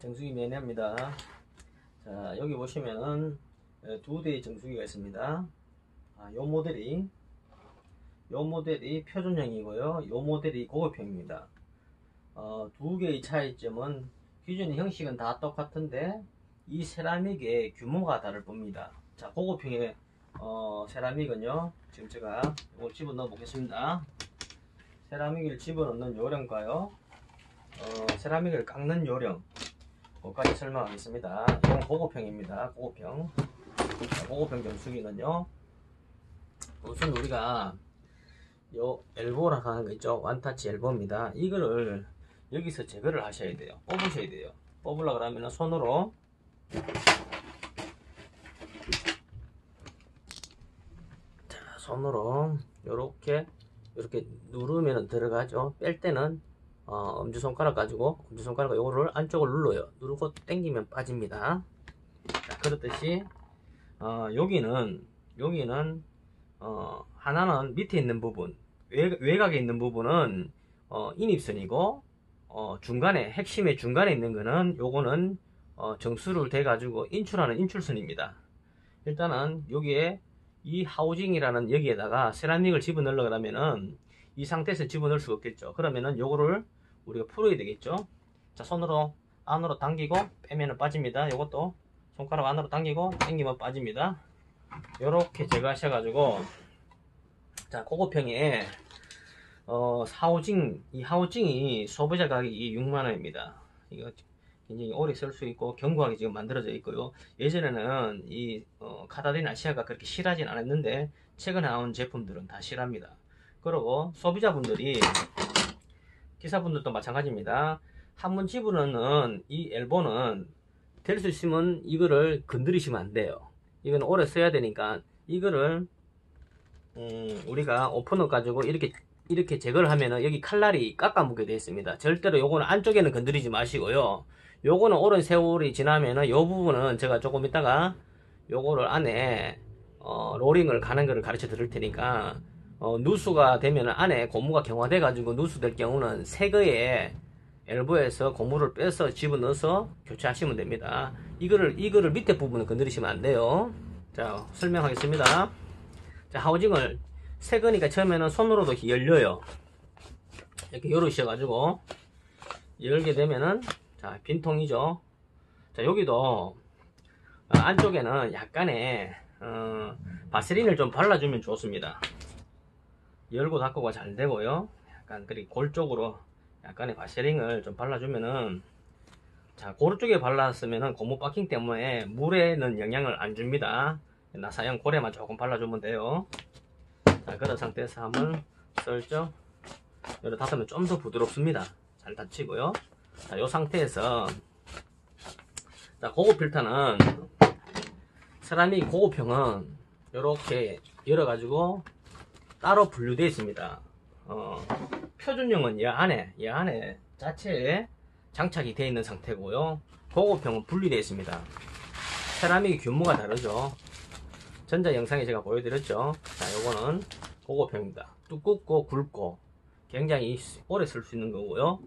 정수기 매니아입니다. 자, 여기 보시면은 두 대의 정수기가 있습니다. 요 모델이 표준형이고요. 요 모델이 고급형입니다. 두 개의 차이점은 기존의 형식은 다 똑같은데 이 세라믹의 규모가 다를 뿐입니다. 자, 고급형의 세라믹은요, 지금 제가 이걸 집어넣어 보겠습니다. 세라믹을 집어넣는 요령과요, 세라믹을 깎는 요령, 그것까지 설명하겠습니다. 이건 고급형입니다. 고급형. 자, 고급형 정수기는요, 우선 우리가 요 엘보라고 하는 거 있죠. 원타치 엘보입니다. 이거를 여기서 제거를 하셔야 돼요. 뽑으셔야 돼요. 뽑으려고 그러면 손으로 요렇게 누르면 들어가죠. 뺄 때는 엄지손가락 가지고 엄지손가락 요거를 안쪽을 눌러요. 누르고 당기면 빠집니다. 자, 그렇듯이 여기는 하나는 밑에 있는 부분, 외곽에 있는 부분은 인입선이고, 중간에, 핵심의 중간에 있는 거는 요거는 정수를 대 가지고 인출하는 인출선입니다. 일단은 여기에 이 하우징이라는 여기에다가 세라믹을 집어넣으려고 하면은 이 상태에서 집어넣을 수가 없겠죠. 그러면은 요거를 우리가 풀어야 되겠죠. 자, 손으로 안으로 당기고 빼면은 빠집니다. 요것도 손가락 안으로 당기고 당기면 빠집니다. 요렇게 제거하셔가지고, 자, 고급형에 이 하우징이 소비자 가격이 6만원입니다. 이거 굉장히 오래 쓸 수 있고 견고하게 지금 만들어져 있고요. 예전에는 이 카다딘 아시아가 그렇게 실하진 않았는데 최근에 나온 제품들은 다 실합니다. 그리고 소비자분들이, 기사분들도 마찬가지입니다. 한번 집어넣는 이 엘보는 될 수 있으면 이거를 건드리시면 안 돼요. 이건 오래 써야 되니까 이거를 우리가 오퍼너 가지고 이렇게 제거를 하면은 여기 칼날이 깎아먹게 되어 있습니다. 절대로 요거는 안쪽에는 건드리지 마시고요. 요거는 오랜 세월이 지나면은 요 부분은 제가 조금 이따가 요거를 안에 롤링을 가는 거를 가르쳐 드릴 테니까, 누수가 되면은 안에 고무가 경화돼 가지고 누수될 경우는 새 거에 엘보에서 고무를 빼서 집어넣어서 교체하시면 됩니다. 이거를 밑에 부분을 건드리시면 안 돼요. 자, 설명하겠습니다. 자, 하우징을 새 거니까 처음에는 손으로도 열려요. 이렇게 열으셔가지고 열게 되면은, 자, 빈통이죠. 자, 여기도 안쪽에는 약간의 바세린을 좀 발라주면 좋습니다. 열고 닫고가 잘 되고요. 약간 그리고 골 쪽으로 약간의 바세린을 좀 발라주면은, 자, 고루 쪽에 발랐으면은 고무 박킹 때문에 물에는 영향을 안 줍니다. 나사형 고래만 조금 발라주면 돼요. 자, 그런 상태에서 한번 썰죠. 열어 닫으면 좀 더 부드럽습니다. 잘 닫히고요. 자, 요 상태에서, 자, 고급 필터는, 세라믹 고급형은 요렇게 열어가지고 따로 분류되어 있습니다. 표준형은 이 안에 자체에 장착이 되어 있는 상태고요. 고급형은 분리되어 있습니다. 세라믹의 규모가 다르죠. 전자 영상에 제가 보여드렸죠. 자, 요거는 고급형입니다. 두껍고 굵고 굉장히 오래 쓸 수 있는 거고요.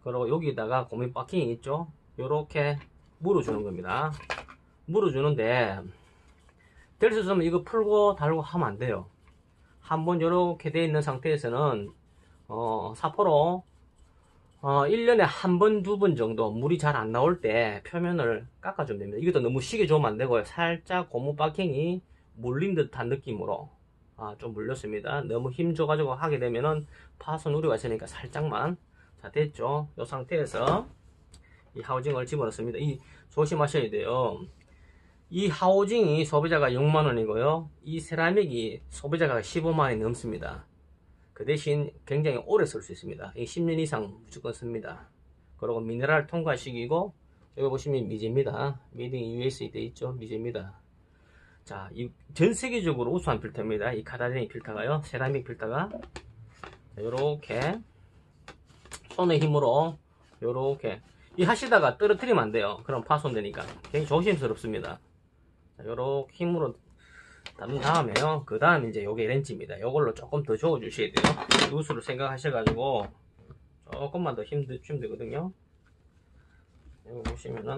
그리고 여기다가 고무 박킹이 있죠. 요렇게 물어주는 겁니다. 물어주는데, 될 수 있으면 이거 풀고 달고 하면 안 돼요. 한번 요렇게 되어 있는 상태에서는 사포로 1년에 한 번, 두 번 정도 물이 잘 안 나올 때 표면을 깎아주면 됩니다. 이것도 너무 시게 좋으면 안 되고요. 살짝 고무 박킹이 물린 듯한 느낌으로 좀 물렸습니다. 너무 힘 줘가지고 하게 되면은 파손 우려가 있으니까 살짝만. 자, 됐죠. 이 상태에서 이 하우징을 집어넣습니다. 조심하셔야 돼요. 이 하우징이 소비자가 6만원이고요 이 세라믹이 소비자가 15만원이 넘습니다. 그 대신 굉장히 오래 쓸 수 있습니다. 10년 이상 무조건 씁니다. 그리고 미네랄 통과식이고, 여기 보시면 미제입니다. 메이드 인 USA 돼 있죠. 미제입니다. 자, 전 세계적으로 우수한 필터입니다. 이 카다딘 필터가요. 세라믹 필터가. 요렇게 손의 힘으로 요렇게 하시다가 떨어뜨리면 안 돼요. 그럼 파손되니까 굉장히 조심스럽습니다. 자, 요렇게 힘으로 담은 다음에요. 그 다음에 이제 요게 렌치입니다. 요걸로 조금 더 저어 주셔야 돼요. 누수를 생각하셔가지고 조금만 더 힘 주면 되거든요. 여기 보시면은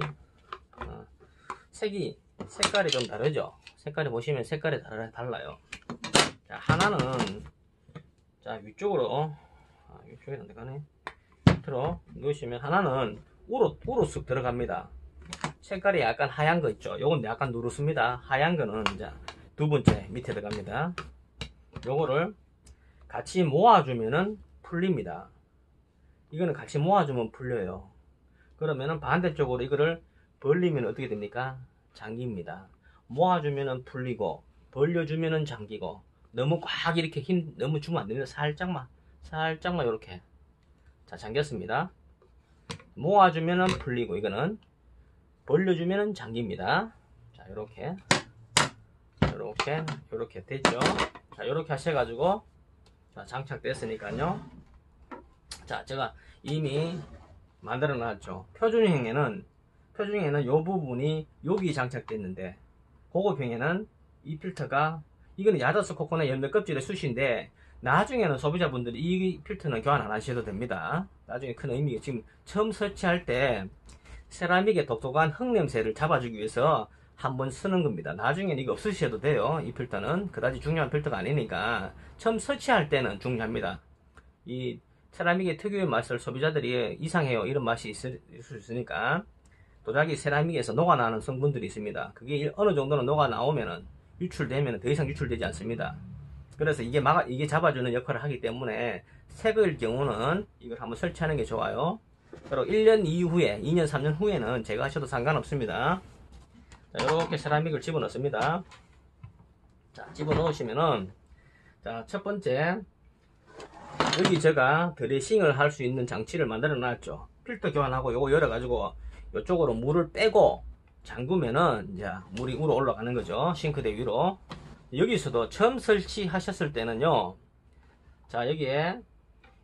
색깔이 좀 다르죠. 색깔이 보시면 색깔이 달라요. 자, 하나는 자 위쪽으로 위쪽에 안 들어가네. 밑으로 넣으시면 하나는 우로 쑥 들어갑니다. 색깔이 약간 하얀 거 있죠. 요건 약간 누렇습니다. 하얀 거는 이제 두 번째 밑에 들어갑니다. 요거를 같이 모아주면은 풀립니다. 이거는 같이 모아주면 풀려요. 그러면은 반대쪽으로 이거를 벌리면 어떻게 됩니까? 잠깁니다. 모아주면은 풀리고 벌려주면은 잠기고, 너무 꽉 이렇게 힘 너무 주면 안 됩니다. 살짝만 이렇게. 자, 잠겼습니다. 모아주면은 풀리고, 이거는 벌려주면은 잠깁니다. 자, 요렇게 됐죠. 자, 요렇게 하셔가지고, 자, 장착됐으니까요. 자, 제가 이미 만들어 놨죠. 표준형에는 요 부분이 여기 장착됐는데, 고급형에는 이 필터가, 이거는 야자수 코코넛 열매 껍질의 숯인데, 나중에는 소비자분들이 이 필터는 교환 안 하셔도 됩니다. 나중에 큰 의미가, 지금 처음 설치할 때 세라믹의 독특한 흙냄새를 잡아주기 위해서 한번 쓰는 겁니다. 나중에는 이거 없으셔도 돼요. 이 필터는 그다지 중요한 필터가 아니니까 처음 설치할 때는 중요합니다. 이 세라믹의 특유의 맛을 소비자들이 이상해요, 이런 맛이 있을 수 있으니까, 도자기 세라믹에서 녹아나는 성분들이 있습니다. 그게 어느 정도는 녹아나오면은 유출되면 더 이상 유출되지 않습니다. 그래서 이게 잡아주는 역할을 하기 때문에 색일 경우는 이걸 한번 설치하는 게 좋아요. 그리고 1년 이후에, 2년, 3년 후에는 제가 하셔도 상관없습니다. 자, 이렇게 세라믹을 집어넣습니다. 자, 집어넣으시면은, 자, 첫 번째, 여기 제가 드레싱을 할 수 있는 장치를 만들어 놨죠. 필터 교환하고 요거 열어가지고 이쪽으로 물을 빼고 잠그면은 이제 물이 위로 올라가는 거죠. 싱크대 위로. 여기서도 처음 설치하셨을 때는요, 자, 여기에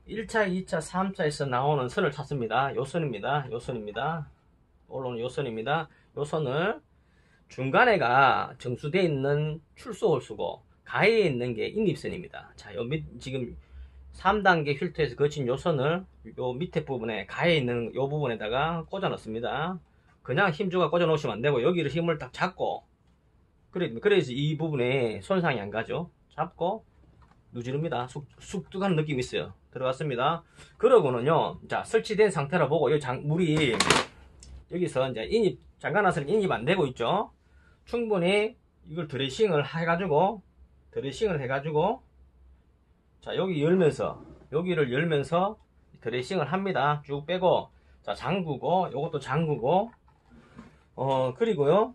1차, 2차, 3차에서 나오는 선을 찾습니다. 요 선입니다. 올라오는 요 선입니다. 요 선을, 중간에가 정수되어 있는 출소 홀수고 가해에 있는 게 인입선입니다. 자, 지금 3단계 필터에서 거친 요 선을 요 밑에 부분에, 가해에 있는 요 부분에다가 꽂아 넣습니다. 그냥 힘주가 꽂아 놓으시면 안 되고, 여기를 힘을 딱 잡고, 그래야지 이 부분에 손상이 안 가죠. 잡고 누지릅니다. 쑥쑥 하는 느낌이 있어요. 들어갔습니다. 그러고는요, 자, 설치된 상태로 보고, 물이 여기서 이제 잠가놨으니까 인입 안 되고 있죠. 충분히 이걸 드레싱을 해가지고, 자, 여기를 열면서 드레싱을 합니다. 쭉 빼고, 자, 잠그고, 요것도 잠그고, 그리고요,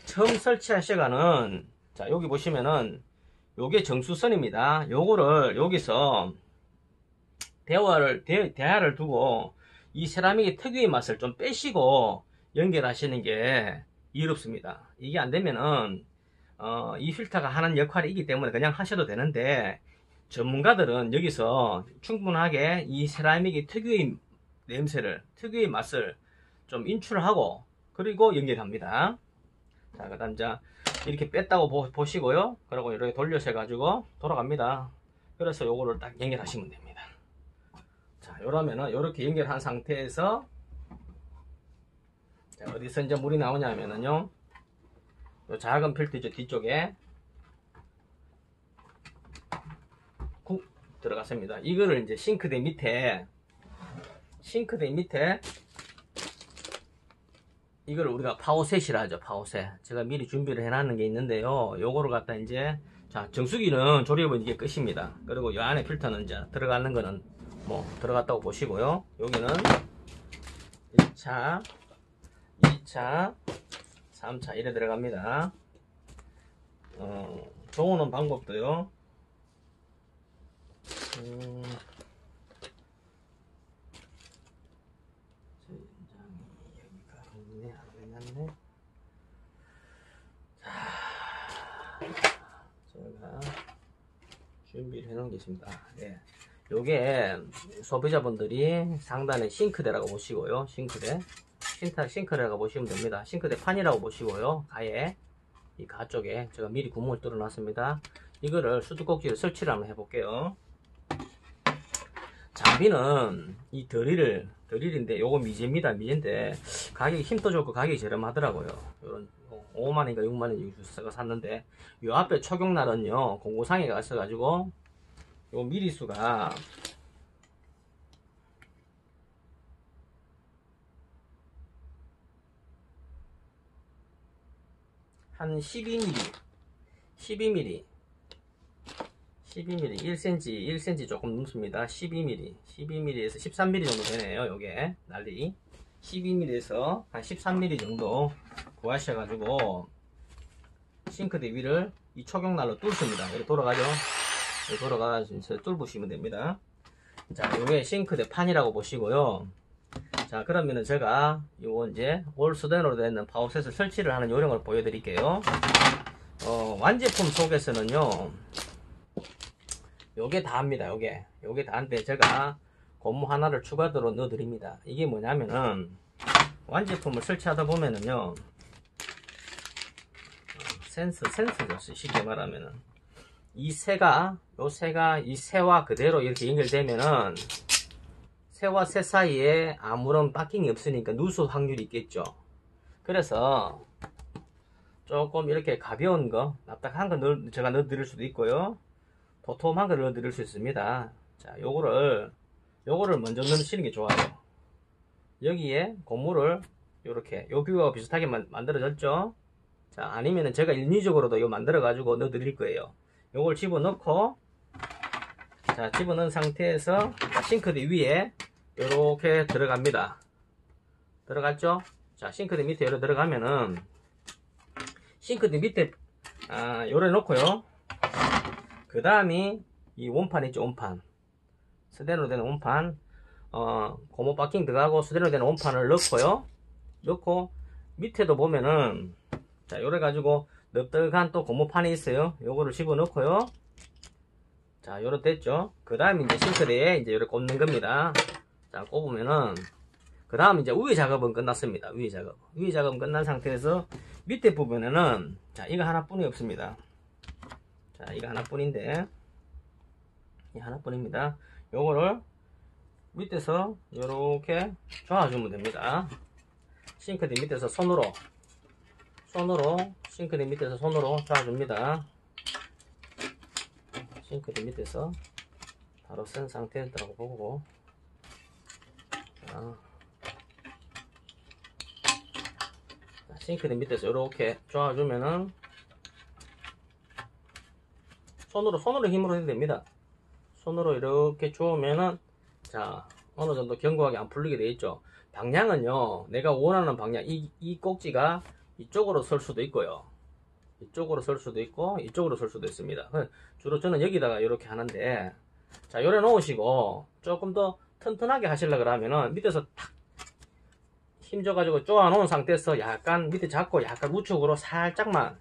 처음 설치하시가는, 자, 여기 보시면은 요게 정수선입니다. 요거를 여기서 대야를 두고 이 세라믹의 특유의 맛을 좀 빼시고 연결하시는 게 이롭습니다. 이게 안 되면은 이 필터가 하는 역할이기 때문에 그냥 하셔도 되는데, 전문가들은 여기서 충분하게 이 세라믹의 특유의 냄새를, 특유의 맛을 좀 인출하고, 그리고 연결합니다. 자, 그 다음 이렇게 뺐다고 보시고요. 그리고 이렇게 돌려셔가지고 돌아갑니다. 그래서 요거를 딱 연결하시면 됩니다. 자, 요러면은 요렇게 연결한 상태에서, 자, 어디서 이제 물이 나오냐면은요, 요 작은 필터죠, 뒤쪽에 쿡 들어갔습니다. 이거를 이제 싱크대 밑에 이걸 우리가 파워셋이라 하죠. 파워셋. 제가 미리 준비를 해놨는 게 있는데요. 요거를 갖다 이제, 자, 정수기는 조립은 이게 끝입니다. 그리고 이 안에 필터는 이제 들어가는 거는 뭐 들어갔다고 보시고요. 여기는 1차, 2차, 3차 이래 들어갑니다. 조우는 방법도요. 제가 준비를 해놓은 게 있습니다. 예. 요게 소비자분들이 상단에 싱크대라고 보시고요. 싱크대라고 보시면 됩니다. 싱크대 판이라고 보시고요. 가에, 이 가 쪽에 제가 미리 구멍을 뚫어 놨습니다. 이거를 수도꼭지를 설치를 한번 해볼게요. 장비는 이 더리를 드릴인데 요거 미제입니다. 미제인데 가격이 힘도 좋고 가격이 저렴하더라고요. 요런 5만원인가 6만원 주스가 샀는데 요 앞에 초경날은요 공고상에 갔어가지고 요 미리수가 한 12mm 12mm 1cm 조금 넘습니다. 12mm에서 13mm 정도 되네요. 요게 난리 12mm에서 한 13mm 정도 구하셔가지고 싱크대 위를 이 초경날로 뚫습니다. 이렇게 돌아가죠. 이렇게 돌아가서 뚫으시면 됩니다. 자, 요게 싱크대 판이라고 보시고요. 자, 그러면은 제가 요거 이제 올 수den으로 되는 파워셋을 설치를 하는 요령을 보여드릴게요. 완제품 속에서는요 요게 다합니다. 요게 다인데 제가 고무 하나를 추가로 넣어 드립니다. 이게 뭐냐면은 완제품을 설치하다 보면은요 센서죠. 쉽게 말하면은 이 새가 이 새와 그대로 이렇게 연결되면은 새와 새 사이에 아무런 바킹이 없으니까 누수 확률이 있겠죠. 그래서 조금 이렇게 가벼운 거 납작한 거 제가 넣어 드릴 수도 있고요, 도톰한 걸 넣어 드릴 수 있습니다. 자, 요거를 먼저 넣으시는 게 좋아요. 여기에 고무를 요렇게 여기와 비슷하게 만들어졌죠. 자, 아니면은 제가 인위적으로도 이거 만들어 가지고 넣어 드릴 거예요. 요걸 집어넣고, 자, 집어넣은 상태에서 싱크대 위에 요렇게 들어갑니다. 들어갔죠? 자, 싱크대 밑에 요렇게 들어가면은 싱크대 밑에 요래 놓고요. 그 다음이 이 원판 있죠. 원판 스텐으로 되는 원판, 고무 바킹 들어가고 스텐으로 되는 원판을 넣고요. 넣고 밑에도 보면은 자, 요래 가지고 넓적한 또 고무판이 있어요. 요거를 집어 넣고요. 자, 요렇게 됐죠. 그 다음에 이제 싱크대에 이제 요렇게 꽂는 겁니다. 자, 꼽으면은 그 다음 이제 위에 작업은 끝났습니다. 위에 작업은 끝난 상태에서 밑에 부분에는 자, 이거 하나뿐이 없습니다. 자, 이거 하나뿐인데 이 하나뿐입니다. 요거를 밑에서 요렇게 조아주면 됩니다. 싱크대 밑에서 손으로 싱크대 밑에서 손으로 조아줍니다. 싱크대 밑에서 바로 쓴 상태라고 보고, 싱크대 밑에서 이렇게 조아주면은 손으로 힘으로 해도 됩니다. 손으로 이렇게 조으면은 자, 어느 정도 견고하게 안 풀리게 되어 있죠. 방향은요, 내가 원하는 방향, 이 꼭지가 이쪽으로 설 수도 있고요, 이쪽으로 설 수도 있고 이쪽으로 설 수도 있습니다. 주로 저는 여기다가 이렇게 하는데, 자, 요래 놓으시고 조금 더 튼튼하게 하시려고 그러면은 밑에서 탁 힘줘가지고 쪼아 놓은 상태에서 약간 밑에 잡고 약간 우측으로 살짝만,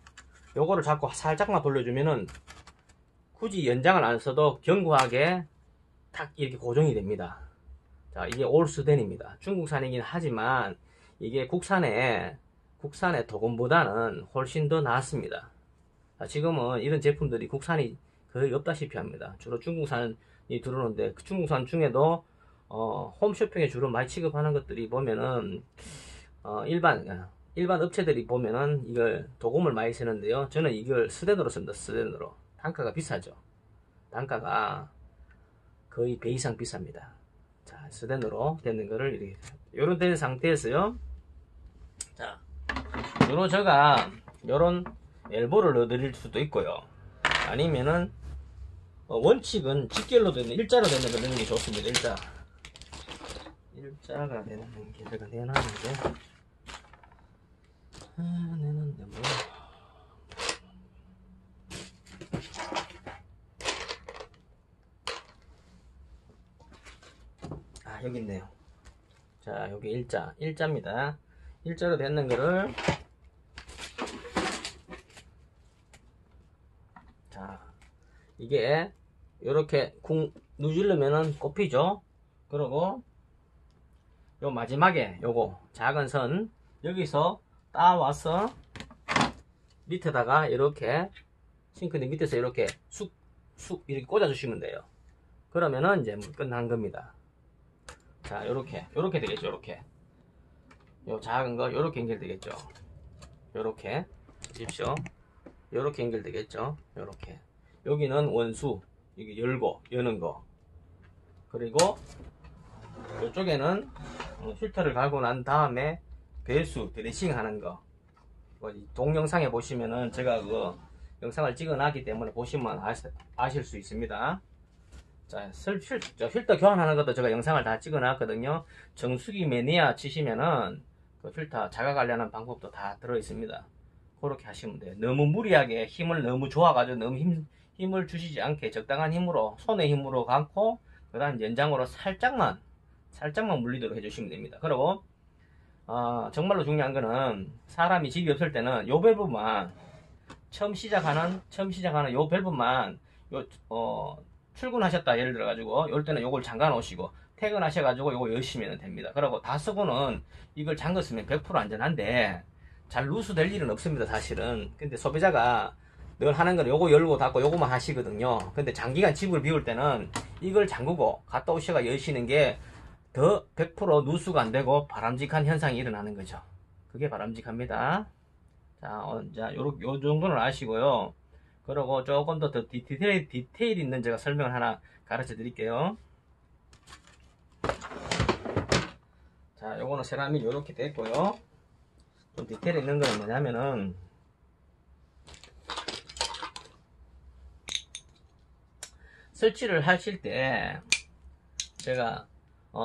요거를 잡고 살짝만 돌려주면은 굳이 연장을 안 써도 견고하게 탁 이렇게 고정이 됩니다. 자, 이게 올스덴입니다. 중국산이긴 하지만 이게 국산의 도금보다는 훨씬 더 낫습니다. 자, 지금은 이런 제품들이 국산이 거의 없다시피 합니다. 주로 중국산이 들어오는데 그 중국산 중에도 홈쇼핑에 주로 많이 취급하는 것들이 보면은 일반 업체들이 보면은 이걸 도금을 많이 쓰는데요, 저는 이걸 스텐으로 씁니다. 스텐으로. 단가가 비싸죠. 단가가 거의 배 이상 비쌉니다. 자, 스텐으로 되는 거를 이렇게 요런 된 상태에서요. 자, 요런 엘보를 넣어 드릴 수도 있고요, 아니면은 원칙은 직결로 되는 일자로 되는 거 넣는 게 좋습니다. 일자가 되는 게 제가 내놨는데 뭐 여기 있네요. 자, 여기 일자입니다. 일자로 되는 거를, 자, 이게 요렇게 쿵 누르면은 꼽히죠. 그리고 요 마지막에 요거 작은 선 여기서 따와서 밑에다가 이렇게 싱크대 밑에서 이렇게 쑥 이렇게 꽂아 주시면 돼요. 그러면은 이제 끝난 겁니다. 자, 요렇게 되겠죠. 요렇게. 요 작은 거 요렇게 연결되겠죠. 요렇게 보십시오. 요렇게 연결되겠죠. 요렇게. 여기는 원수, 이게 열고 여는 거. 그리고 이쪽에는 필터를 갈고 난 다음에 배수 드레싱 하는 거. 동영상에 보시면은 제가 그 영상을 찍어 놨기 때문에 보시면 아실 수 있습니다. 자, 필터 교환하는 것도 제가 영상을 다 찍어 놨거든요. 정수기 매니아 치시면은 그 필터 자가 관련한 방법도 다 들어 있습니다. 그렇게 하시면 돼요. 너무 무리하게 힘을 너무 좋아가지고 너무 힘을 주시지 않게 적당한 힘으로, 손의 힘으로 감고 그 다음 연장으로 살짝만 물리도록 해주시면 됩니다. 그리고 정말로 중요한 거는 사람이 집이 없을 때는 요 밸브만 처음 시작하는 요 밸브만 출근하셨다 예를 들어가지고 요 때는 요걸 잠가 놓으시고 퇴근하셔가지고 요거 여시면 됩니다. 그리고 다 쓰고는 이걸 잠갔으면 100% 안전한데 잘 누수될 일은 없습니다, 사실은. 근데 소비자가 늘 하는 건 요거 열고 닫고 요거만 하시거든요. 근데 장기간 집을 비울 때는 이걸 잠그고 갔다 오셔가 여시는 게 더 100% 누수가 안 되고 바람직한 현상이 일어나는 거죠. 그게 바람직합니다. 자, 요 정도는 아시고요. 그리고 조금 더 디테일 있는 제가 설명을 하나 가르쳐 드릴게요. 자, 요거는 세라믹 요렇게 됐고요. 좀 디테일 있는 건 뭐냐면은 설치를 하실 때 제가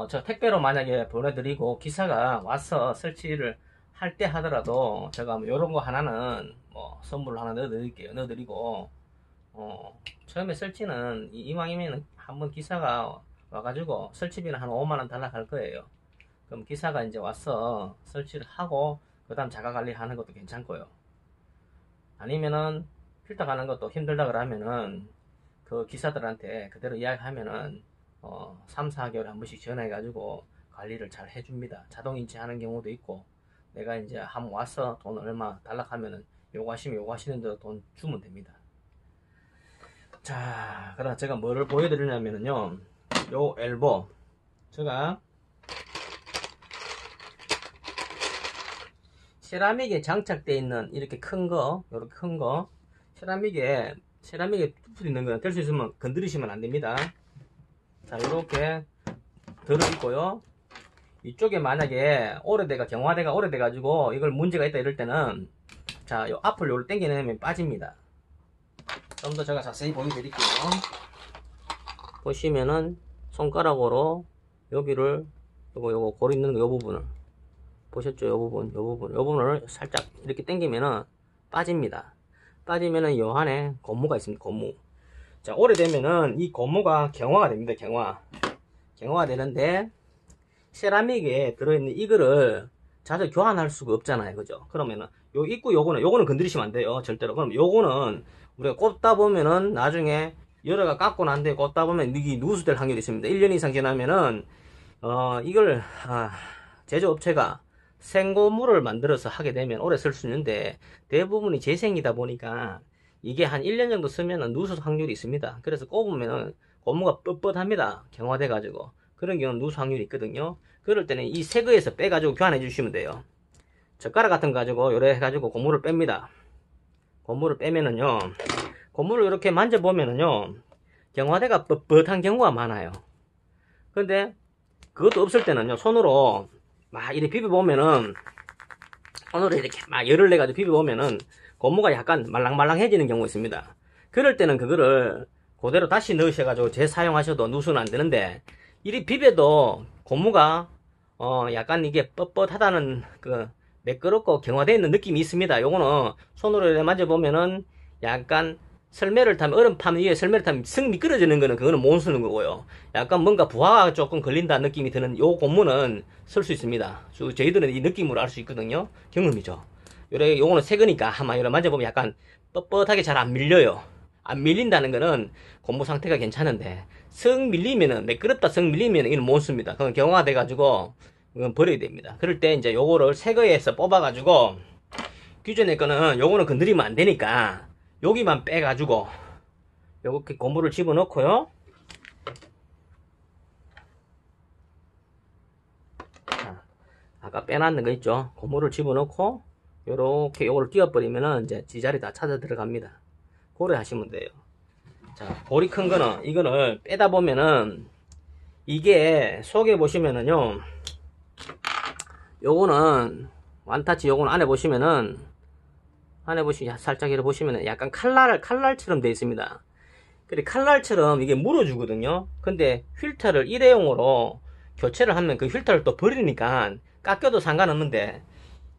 저 택배로 만약에 보내드리고 기사가 와서 설치를 할 때 하더라도 제가 뭐 요런 거 하나는 뭐 선물로 하나 넣어드리고 처음에 설치는 이왕이면 한번 기사가 와가지고 설치비는 한 5만원 달라 갈 거예요. 그럼 기사가 이제 와서 설치를 하고 그 다음 자가관리 하는 것도 괜찮고요. 아니면은 필터 가는 것도 힘들다 그러면은 그 기사들한테 그대로 이야기하면은 3, 4개월에 한 번씩 전화해가지고 관리를 잘 해줍니다. 자동인체 하는 경우도 있고 내가 이제 한번 와서 돈 얼마 달락하면은 요구하시면 요구하시는 대로 돈 주면 됩니다. 자, 그럼 제가 뭐를 보여드리냐면요, 요 엘보 제가 세라믹에 장착되어 있는 이렇게 큰 거, 요렇게 큰 거, 세라믹에 뚜풀 있는 거 될 수 있으면 건드리시면 안 됩니다. 자, 요렇게 들어있고요. 이쪽에 만약에 경화대가 오래돼가지고 이걸 문제가 있다 이럴 때는 자, 요 앞을 요를 당겨내면 빠집니다. 좀 더 제가 자세히 보여드릴게요. 보시면은 손가락으로 여기를 요거 고리 있는 요 부분을 보셨죠? 요 부분을 살짝 이렇게 당기면은 빠집니다. 빠지면은 요 안에 고무가 있습니다. 고무. 자, 오래되면은 이 고무가 경화가 됩니다. 경화가 되는데 세라믹에 들어있는 이거를 자주 교환할 수가 없잖아요. 그죠? 그러면은 요 입구 요거는 건드리시면 안 돼요. 절대로. 그럼 요거는 우리가 꽂다 보면은 나중에 열어가 깎고 난 뒤에 꽂다 보면 이게 누수될 확률이 있습니다. 1년 이상 지나면은 이걸 제조업체가 생고무를 만들어서 하게 되면 오래 쓸 수 있는데 대부분이 재생이다 보니까 이게 한 1년 정도 쓰면은 누수 확률이 있습니다. 그래서 꼽으면 고무가 뻣뻣합니다. 경화돼 가지고 그런 경우는 누수 확률이 있거든요. 그럴 때는 이 새 거에서 빼 가지고 교환해 주시면 돼요. 젓가락 같은 거 가지고 요래 해 가지고 고무를 뺍니다. 고무를 빼면은요, 고무를 이렇게 만져보면은요 경화대가 뻣뻣한 경우가 많아요. 근데 그것도 없을 때는요, 손으로 막 이렇게 비벼보면은, 손으로 이렇게 막 열을 내가지고 비벼보면은 고무가 약간 말랑말랑해지는 경우가 있습니다. 그럴 때는 그거를 그대로 다시 넣으셔가지고 재사용하셔도 누수는 안 되는데, 이리 비벼도 고무가 약간 이게 뻣뻣하다는 그 매끄럽고 경화되어 있는 느낌이 있습니다. 요거는 손으로 이렇게 만져보면은 약간 설매를 타면, 얼음판 위에 설매를 타면 슥 미끄러지는 거는 그거는 못 쓰는 거고요. 약간 뭔가 부하가 조금 걸린다는 느낌이 드는 요 고무는 쓸 수 있습니다. 저희들은 이 느낌으로 알 수 있거든요. 경험이죠. 요거는 새 거니까 아마 이렇게 만져보면 약간 뻣뻣하게 잘 안 밀려요. 안 밀린다는 거는 고무 상태가 괜찮은데 슥 밀리면은, 매끄럽다 슥 밀리면은 이건 못 씁니다. 그건 경화가 돼가지고 이건 버려야 됩니다. 그럴 때 이제 요거를 새 거에서 뽑아가지고, 기존의 거는 요거는 건드리면 안 되니까 여기만 빼가지고 요렇게 고무를 집어넣고요. 아까 빼놨는 거 있죠? 고무를 집어넣고 요렇게 요걸 띄워버리면은 이제 지자리 다 찾아 들어갑니다. 고래 하시면 돼요. 자, 볼이 큰 거는 이거를 빼다 보면은 이게 속에 보시면은요, 요거는 완타치, 요거는 안에 보시면은 살짝 이렇게 보시면은 약간 칼날처럼 되어 있습니다. 그래, 칼날처럼 이게 물어주거든요. 근데 필터를 일회용으로 교체를 하면 그 필터를 또 버리니까 깎여도 상관없는데,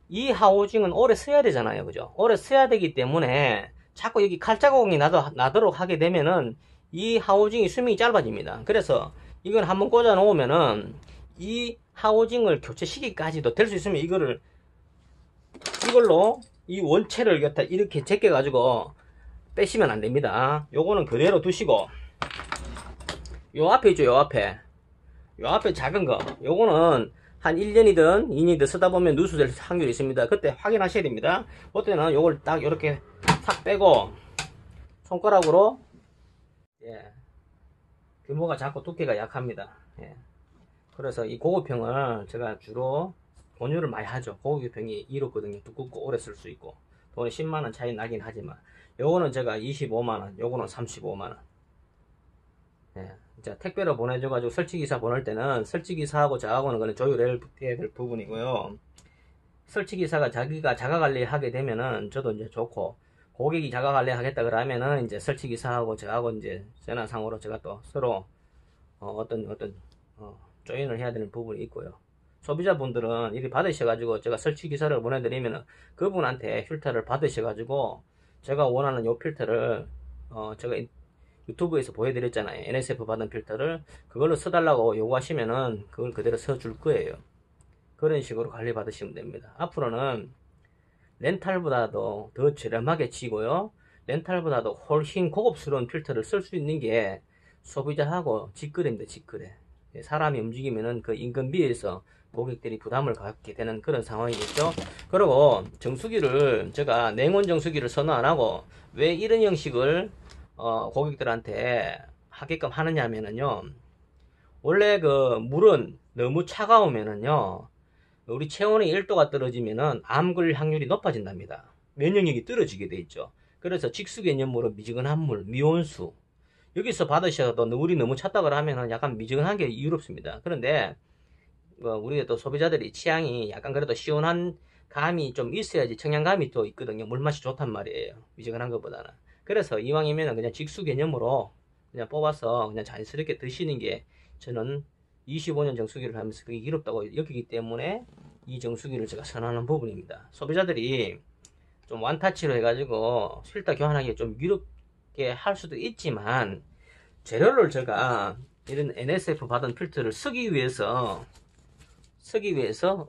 이 하우징은 오래 써야 되잖아요. 그죠? 오래 써야 되기 때문에 자꾸 여기 칼자국이 나도록 하게 되면은 이 하우징이 수명이 짧아집니다. 그래서 이건 한번 꽂아 놓으면은 이 하우징을 교체시키기까지도 될 수 있으면 이걸로 이 원체를 갖다 이렇게 제껴 가지고 빼시면 안 됩니다. 요거는 그대로 두시고, 요 앞에 있죠, 요 앞에 작은 거, 요거는 한 1년이든 2년이든 쓰다 보면 누수될 확률이 있습니다. 그때 확인하셔야 됩니다. 그때는 요걸 딱 이렇게 탁 빼고 손가락으로, 예, 규모가 작고 두께가 약합니다. 예. 그래서 이 고급형을 제가 주로 권유를 많이 하죠. 고급형이 이렇거든요. 두껍고 오래 쓸 수 있고 돈이 10만원 차이 나긴 하지만, 요거는 제가 25만원, 요거는 35만원. 예. 자, 택배로 보내줘가지고 설치기사 보낼 때는 설치기사하고 저하고는 그냥 조율해야 될 부분이고요. 설치기사가 자기가 자가관리 하게 되면은 저도 이제 좋고, 고객이 자가관리 하겠다 그러면은 이제 설치기사하고 저하고 이제 전화상으로 제가 또 서로 조인을 해야 되는 부분이 있고요. 소비자분들은 이리 받으셔가지고 제가 설치기사를 보내드리면은 그분한테 필터를 받으셔가지고 제가 원하는 요 필터를 제가 유튜브에서 보여드렸잖아요. NSF 받은 필터를 그걸로 써달라고 요구하시면은 그걸 그대로 써줄 거예요. 그런 식으로 관리 받으시면 됩니다. 앞으로는 렌탈보다도 더 저렴하게 치고요, 렌탈보다도 훨씬 고급스러운 필터를 쓸 수 있는 게 소비자하고 직거래입니다. 직거래. 사람이 움직이면은 그 인건비에서 고객들이 부담을 갖게 되는 그런 상황이겠죠. 그리고 정수기를 제가 냉온 정수기를 선호 안 하고 왜 이런 형식을 고객들한테 하게끔 하느냐면은요, 원래 그 물은 너무 차가우면은요, 우리 체온이 1도가 떨어지면은 암 걸 확률이 높아진답니다. 면역력이 떨어지게 돼 있죠. 그래서 직수 개념으로 미지근한 물, 미온수, 여기서 받으셔도 물이 너무 찼다고 하면은 약간 미지근한 게 이유롭습니다. 그런데 우리가 또 소비자들이 취향이 약간 그래도 시원한 감이 좀 있어야지, 청량감이 또 있거든요. 물맛이 좋단 말이에요, 미지근한 것보다는. 그래서 이왕이면 그냥 직수 개념으로 그냥 뽑아서 그냥 자연스럽게 드시는 게, 저는 25년 정수기를 하면서 그게 이롭다고 여기기 때문에 이 정수기를 제가 선호하는 부분입니다. 소비자들이 좀 완타치로 해가지고 필터 교환하기 좀 이롭게 할 수도 있지만, 재료를 제가 이런 NSF 받은 필터를 쓰기 위해서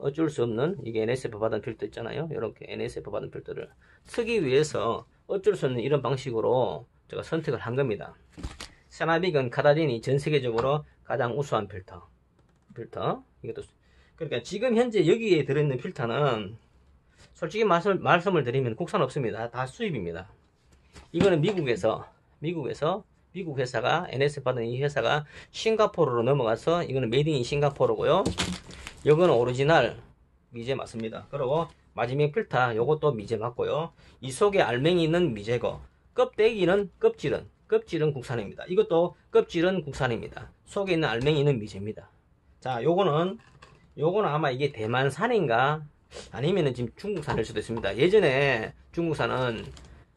어쩔 수 없는, 이게 NSF 받은 필터 있잖아요. 이렇게 NSF 받은 필터를 쓰기 위해서 어쩔 수 없는 이런 방식으로 제가 선택을 한 겁니다. 세라믹은 카다딘이 전 세계적으로 가장 우수한 필터. 이것도, 그러니까 지금 현재 여기에 들어있는 필터는 솔직히 말씀을 드리면 국산 없습니다. 다 수입입니다. 이거는 미국 회사가, NSF 받은 이 회사가 싱가포르로 넘어가서, 이거는 메이드 인 싱가포르고요. 이거는 오리지널 미제 맞습니다. 그리고 마지막 필터 요것도 미제 맞고요. 이 속에 알맹이 있는 미제고, 껍질은 국산입니다. 이것도 껍질은 국산입니다. 속에 있는 알맹이 있는 미제입니다. 자, 요거는 아마 이게 대만산인가 아니면은 지금 중국산일 수도 있습니다. 예전에 중국산은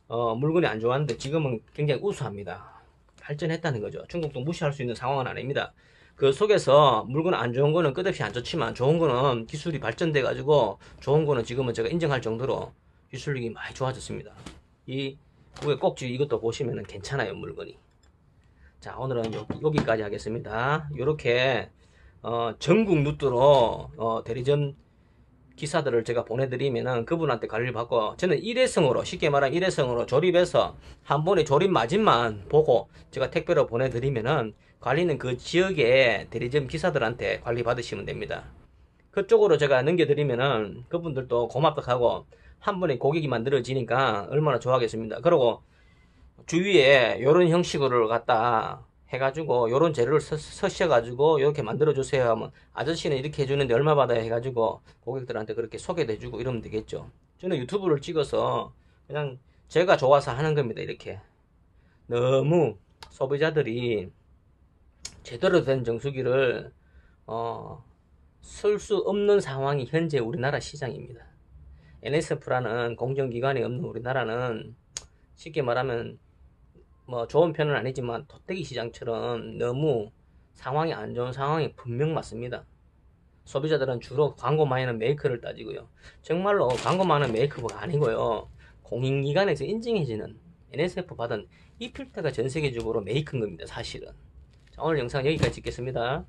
물건이 안 좋았는데 지금은 굉장히 우수합니다. 발전했다는 거죠. 중국도 무시할 수 있는 상황은 아닙니다. 그 속에서 물건 안 좋은 거는 끝없이 안 좋지만, 좋은 거는 기술이 발전돼 가지고 좋은 거는 지금은 제가 인정할 정도로 기술력이 많이 좋아졌습니다. 이 위에 꼭지 이것도 보시면은 괜찮아요, 물건이. 자, 오늘은 여기까지 하겠습니다. 요렇게 전국 루트로 대리점 기사들을 제가 보내드리면은 그분한테 관리를 받고, 저는 일회성으로, 쉽게 말하면 일회성으로 조립해서 한 번에 조립 마진만 보고 제가 택배로 보내드리면은 관리는 그 지역의 대리점 기사들한테 관리 받으시면 됩니다. 그쪽으로 제가 넘겨드리면은 그분들도 고맙다 하고 한 번에 고객이 만들어지니까 얼마나 좋아하겠습니다. 그리고 주위에 이런 형식으로 갖다 해가지고 요런 재료를 서셔가지고 이렇게 만들어주세요 하면 아저씨는 이렇게 해주는데 얼마 받아야 해가지고 고객들한테 그렇게 소개도 해주고 이러면 되겠죠. 저는 유튜브를 찍어서 그냥 제가 좋아서 하는 겁니다. 이렇게 너무 소비자들이 제대로 된 정수기를 쓸 수 없는 상황이 현재 우리나라 시장입니다. NSF라는 공정기관이 없는 우리나라는 쉽게 말하면 뭐 좋은 편은 아니지만 돗대기 시장처럼 너무 상황이 안 좋은 상황이 분명 맞습니다. 소비자들은 주로 광고 많이 하는 메이커를 따지고요. 정말로 광고 많은 메이커가 아니고요. 공인기관에서 인증해지는 NSF 받은 이 필터가 전 세계적으로 메이커인 겁니다. 사실은. 자, 오늘 영상 여기까지 찍겠습니다.